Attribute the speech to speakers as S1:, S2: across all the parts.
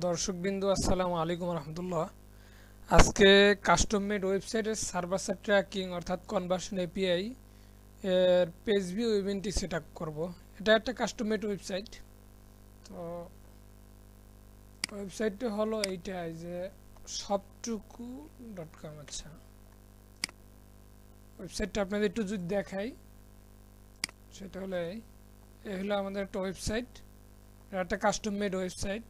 S1: দর্শকবৃন্দ আসসালামু আলাইকুম রহমতুল্লাহ। আজকে কাস্টম মেড ওয়েবসাইটের সার্ভার সাইড ট্র্যাকিং অর্থাৎ কনভার্সন এপিআই এর পেজ ভিউ ইভেন্টটি সেট আপ করবো। এটা একটা কাস্টম মেড ওয়েবসাইট। তো ওয়েবসাইটটা হলো এইটা, যে সবটুকু.com। আচ্ছা, ওয়েবসাইটটা আপনাদের একটু যদি দেখাই, সেটা হলো এই হলো আমাদের একটা ওয়েবসাইট। এটা একটা কাস্টম মেড ওয়েবসাইট।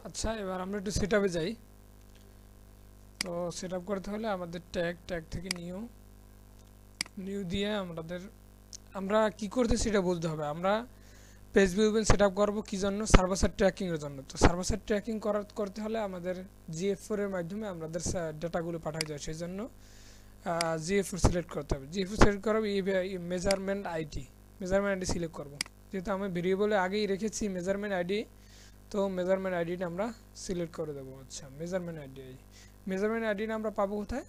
S1: আচ্ছা, এবার আমরা একটু সেট আপে যাই। তো সেট আপ করতে হলে আমাদের ট্যাগ থেকে নিউ দিয়ে আমরা কি করতে সেটা বলতে হবে। আমরা পেজ ভিউ সেট আপ করবো কি জন্য? সার্ভার সাইড ট্র্যাকিং এর জন্য। তো সার্ভার সাইড ট্র্যাকিং করতে হলে আমাদের জিএফ4 এর মাধ্যমে আমাদের ডাটাগুলো পাঠাতে হয়। সেই জন্য জিএফ4 সিলেক্ট করতে হবে। জিএফ4 সিলেক্ট করবো, মেজারমেন্ট আইডি সিলেক্ট করবো। যেহেতু আমি ভেরিয়েবলে আগেই রেখেছি মেজারমেন্ট আইডি, তো মেজারমেন্ট আইডিটা আমরা সিলেক্ট করে দেবো। আচ্ছা, মেজারমেন্ট আইডিটা আমরা পাবো কোথায়?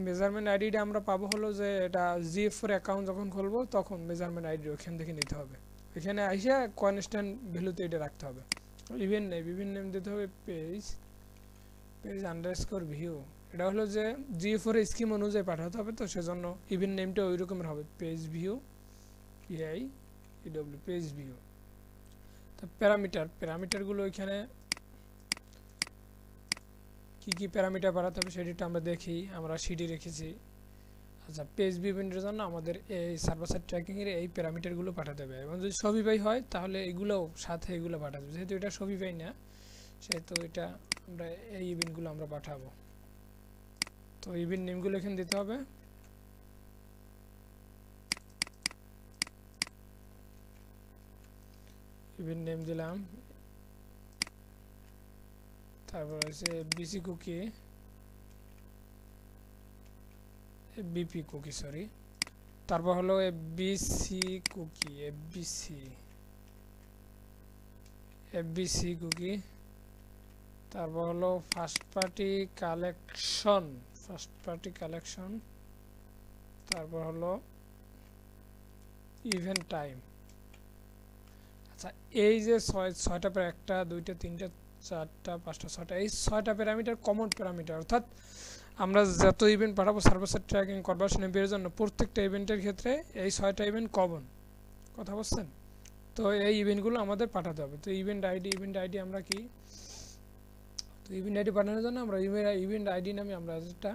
S1: মেজারমেন্ট আইডিটা আমরা পাবো হলো যে এটা জিএফ4 অ্যাকাউন্ট যখন খুলবো তখন মেজারমেন্ট আইডি ওখান থেকে নিতে হবে। এখানে আইসা কনস্ট্যান্ট ভ্যালুতে এটা রাখতে হবে। ইভেন্ট নেম দিতে হবে পেজ আন্ডারস্কোর ভিউ। এটা হলো যে জিএফ4 এর স্কিম অনুযায়ী পাঠাতে হবে, তো সেজন্য ইভেন্ট নেমটা ওই রকমের হবে, পেজ ভিউ পেজ ভিউ। তো প্যারামিটারগুলো এখানে কি প্যারামিটার বাড়াতে হবে সেটা আমরা দেখি। আমরা সিডি রেখেছি। আচ্ছা, পেজ ইভেন্টের জন্য আমাদের এই সার্ভার সাইড ট্র্যাকিং এর এই প্যারামিটারগুলো পাঠাতে হবে, এবং যদি শপিফাই হয় তাহলে এগুলোও সাথে এগুলো পাঠাতে হবে। যেহেতু এটা শপিফাই না, সেহেতু এটা আমরা এই ইভেন্টগুলো আমরা পাঠাবো। তো ইভেন্ট নেমগুলো এখানে দিতে হবে। ইভেন্ট নেম দিলাম, তারপর হচ্ছে BC cookie, BP cookie sorry, তারপর হলো এফবিসি কুকি, এফবিসি কুকি, তারপর হলো ফার্স্ট পার্টি কালেকশন, তারপর হলো ইভেন্ট টাইম। আচ্ছা, এই যে ছয়টা একটা দুইটা তিনটা চারটা পাঁচটা ছয়টা, এই ছয়টা প্যারামিটার কমন প্যারামিটার, অর্থাৎ আমরা যত ইভেন্ট পাঠাবো সার্ভার সাইড ট্র্যাকিং কনভার্সন এর জন্য প্রত্যেকটা ইভেন্টের ক্ষেত্রে এই ছয়টা ইভেন্ট কমন। কথা বলছেন? তো এই ইভেন্টগুলো আমাদের পাঠাতে হবে। তো ইভেন্ট আইডি আমরা কি? তো ইভেন্ট আইডি পাঠানোর জন্য আমরা ইভেন্ট আইডি নামে আমরা একটা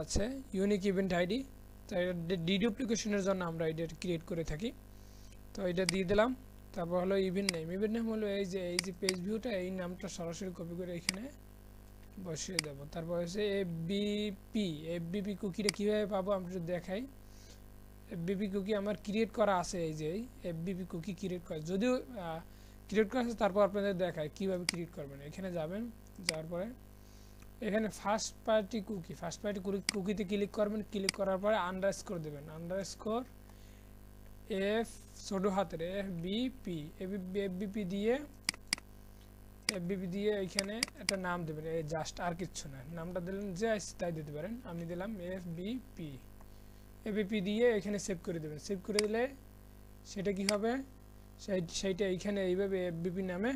S1: আছে ইউনিক ইভেন্ট আইডি। তো এটা ডিডুপ্লিকেশনের জন্য আমরা এটা ক্রিয়েট করে থাকি। তো এটা দিয়ে দিলাম। তারপর হলো ইভেন্ট নেম হলো এই যে পেজ ভিউটা, এই নামটা সরাসরি কপি করে এখানে বসিয়ে দেবো। তারপর হচ্ছে এফবিপি কুকিটা কীভাবে পাবো আমরা একটু দেখাই। এফবিপি কুকি আমার ক্রিয়েট করা আছে, এই যে এফবিপি কুকি ক্রিয়েট করা, যদিও ক্রিয়েট করা আছে, তারপর আপনাদের দেখায় কীভাবে ক্রিয়েট করবেন। এখানে যাবেন, যাওয়ার পরে এখানে ফার্স্ট পার্টি কুকিতে ক্লিক করবেন। ক্লিক করার পরে আন্ডারস্কোর দেবেন, আন্ডারস্কোর এফ ছোট হাতের এফবিপি দিয়ে এখানে একটা নাম দেবেন, এই জাস্ট, আর কিচ্ছু না। নামটা দিলেন যে তাই দিতে পারেন, আমি দিলাম এফবিপি দিয়ে এখানে সেভ করে দেবেন। সেভ করে দিলে সেটা কি হবে, সেইটা এইখানে এইভাবে এফবিপি নামে,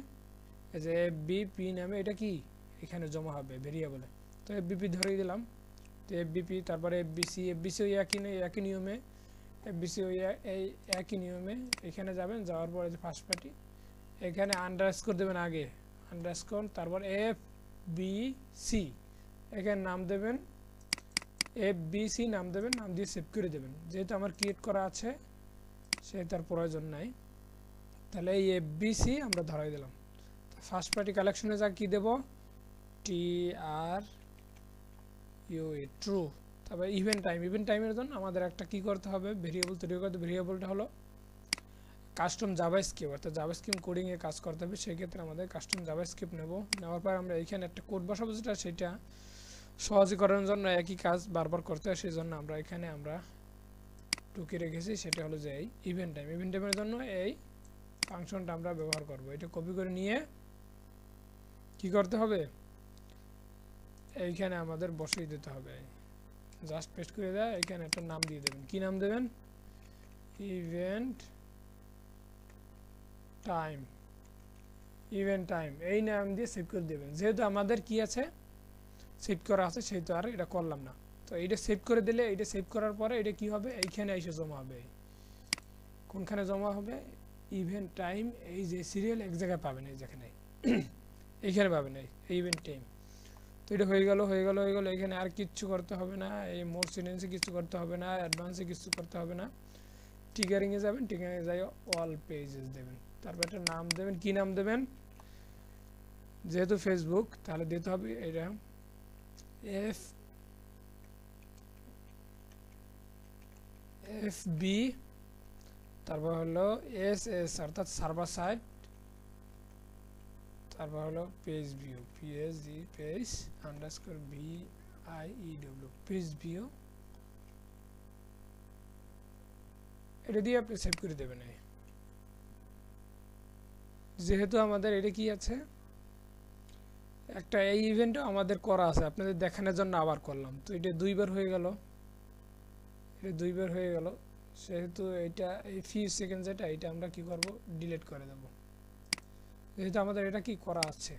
S1: এই যে এফবিপি নামে এটা কি এখানে জমা হবে ভেরিয়েবলে। তো এফবিপি ধরেই দিলাম। তো এফবিপি, তারপরে এফবিসি ওই একই নিয়মে, এফবিসি ওই এই একই নিয়মে এখানে যাবেন। যাওয়ার পরে যে ফার্স্ট পার্টি এখানে আন্ডারস্কোর দেবেন আগে, আন্ডারস্কোর, তারপর এফবিসি এখানে নাম দেবেন, এফবিসি নাম দেবেন, নাম দিয়ে সেভ করে দেবেন। যেহেতু আমার ক্রিয়েট করা আছে সে তার প্রয়োজন নাই, তাহলে এই এফবিসি আমরা ধরাই দিলাম। ফার্স্ট পার্টি কালেকশনে যা কি দেব, ট্রু। তারপর ইভেন্ট টাইমের জন্য আমাদের একটা কি করতে হবে, ভেরিয়েবল তৈরি করতে। ভেরিয়েবলটা হলো কাস্টম জাভাস্ক্রিপ্ট, অর্থাৎ জাভাস্ক্রিপ্ট কোডিংয়ে কাজ করতে হবে। সেই ক্ষেত্রে আমাদের কাস্টম জাভাস্ক্রিপ্ট নেওয়ার পর আমরা এখানে একটা কোড বসাবো, সেটা সহজীকরণের জন্য একই কাজ বারবার করতে হয়। সেই জন্য আমরা এখানে টুকি রেখেছি, সেটা হলো যে এই ইভেন্ট টাইমের জন্য এই ফাংশনটা আমরা ব্যবহার করব। এটা কপি করে নিয়ে কি করতে হবে, এইখানে আমাদের বসিয়ে দিতে হবে। জাস্ট পেস্ট করে দেয়, এখানে একটা নাম দিয়ে দেবেন। কি নাম দেবেন? ইভেন্ট টাইম, ইভেন্ট টাইম এই নাম দিয়ে সেভ করে দেবেন। যেহেতু আমাদের কি আছে সেভ করা আছে সেহেতু আর এটা করলাম না। তো এইটা সেভ করে দিলে, এইটা সেভ করার পরে এটা কি হবে, এইখানে এসে জমা হবে। কোনখানে জমা হবে, ইভেন্ট টাইম, এই যে সিরিয়াল এক জায়গায় পাবেন, এই যেখানে এইখানে পাবেন এই ইভেন্ট টাইম। তো এটা হয়ে গেল হয়ে গেল হয়ে গেল। এখানে আর কিচ্ছু করতে হবে না, এই মোর সিনেন্সে কিছু করতে হবে না, অ্যাডভান্সে কিছু করতে হবে না। টিকারিংয়ে যাবেন, টিকারিংয়ে যাই অল পেজেস দেবেন, তারপর একটা নাম দেবেন। কি নাম দেবেন, যেহেতু ফেসবুক তাহলে দিতে হবে এটা FB, তারপর হলো SS অর্থাৎ সার্ভার সাইড, তারপর হলো page view, page underscore VIEW, page view. এটা দিয়ে আপনি সেভ করে দেবেন। যেহেতু আমাদের এটা কি আছে, একটা এই ইভেন্টও আমাদের করা আছে, আপনাদের দেখানোর জন্য আবার করলাম। তো এটা দুইবার হয়ে গেল, এটা দুইবার হয়ে গেল। সেহেতু এটা এই ফিউ সেকেন্ড যেটা, এটা আমরা কি করব, ডিলিট করে দেব, যেহেতু আমাদের এটা কি করা আছে।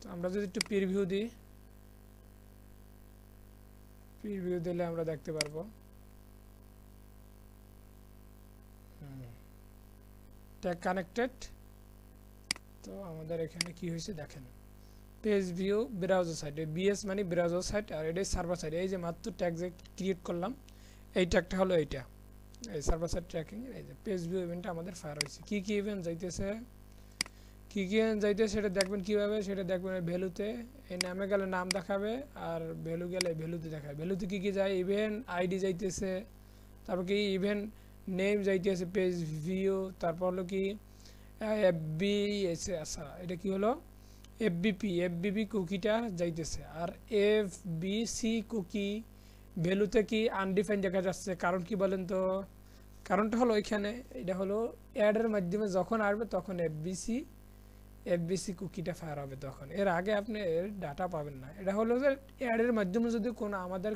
S1: তো আমরা যদি একটু প্রিভিউ দিই, প্রিভিউ দিলে আমরা দেখতে পারবো ট্যাগ কানেক্টেড। তো আমাদের এখানে কি হয়েছে দেখেন, page view browser side, BS মানে ব্রাউজার সাইট, আর এটাই সার্ভার সাইট। এই যে মাত্র ট্যাগ যে ক্রিয়েট করলাম, এই ট্যাগটা হলো এইটা, এই সার্ভার সাইড ট্র্যাকিং। এই যে পেজ ভিউ ইভেন্টটা আমাদের ফায়ার হয়েছে। কি কি ইভেন্ট যাইতেছে, কি কি ইভেন্ট যাইতেছে সেটা দেখবেন কিভাবে, সেটা দেখবেন ভ্যালুতে। এই নামে গেলে নাম দেখাবে, আর ভ্যালু গেলে ভ্যালুতে দেখাবে। ভ্যালুতে কি কি যায়, ইভেন্ট আইডি যাইতেছে, তারপর কি ইভেন্ট নেম যাইতেছে, পেজ ভিউ, তারপর হলো কি FB এসে আসা, এটা কি হলো FBP কুকিটা যাইতেছে। আর FBC কুকি ভ্যালুতে কি আনডিফাইন্ড দেখা যাচ্ছে। কারণ কি বলেন তো, কারণটা হলো এখানে এটা হলো অ্যাডের মাধ্যমে যখন আসবে তখন FBC কুকিটা ফায়ার হবে তখন, এর আগে আপনি এর ডাটা পাবেন না। এটা হলো যে অ্যাডের মাধ্যমে যদি কোনো আমাদের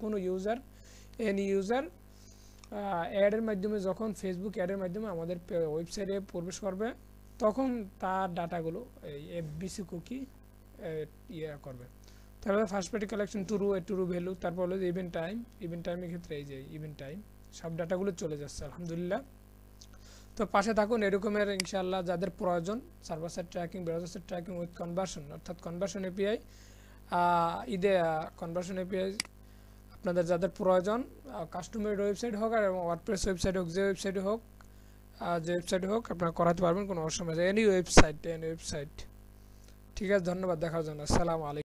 S1: কোনো ইউজার অ্যাডের মাধ্যমে, যখন ফেসবুক অ্যাডের মাধ্যমে আমাদের ওয়েবসাইটে প্রবেশ করবে, তখন তার ডাটাগুলো এই FBC কুকি ইয়ে করবে। তারপরে first party collection true value, তারপর হলো ইভেন্ট টাইমের ক্ষেত্রে এই যে ইভেন্ট টাইম, সব ডাটাগুলো চলে যাচ্ছে আলহামদুলিল্লাহ। তো পাশে থাকুন এরকমের ইনশাআল্লাহ যাদের প্রয়োজন, server side tracking, browser side tracking with conversion, অর্থাৎ কনভার্সন API, কনভার্সন API আপনাদের যাদের প্রয়োজন, কাস্টমার ওয়েবসাইট হোক আর ওয়ার্ডপ্রেস ওয়েবসাইট হোক, যে ওয়েবসাইটে হোক আপনারা করাতে পারবেন, কোনো অসুবিধা নেই। Any website. ঠিক আছে, ধন্যবাদ দেখার জন্য। আসসালামু আলাইকুম।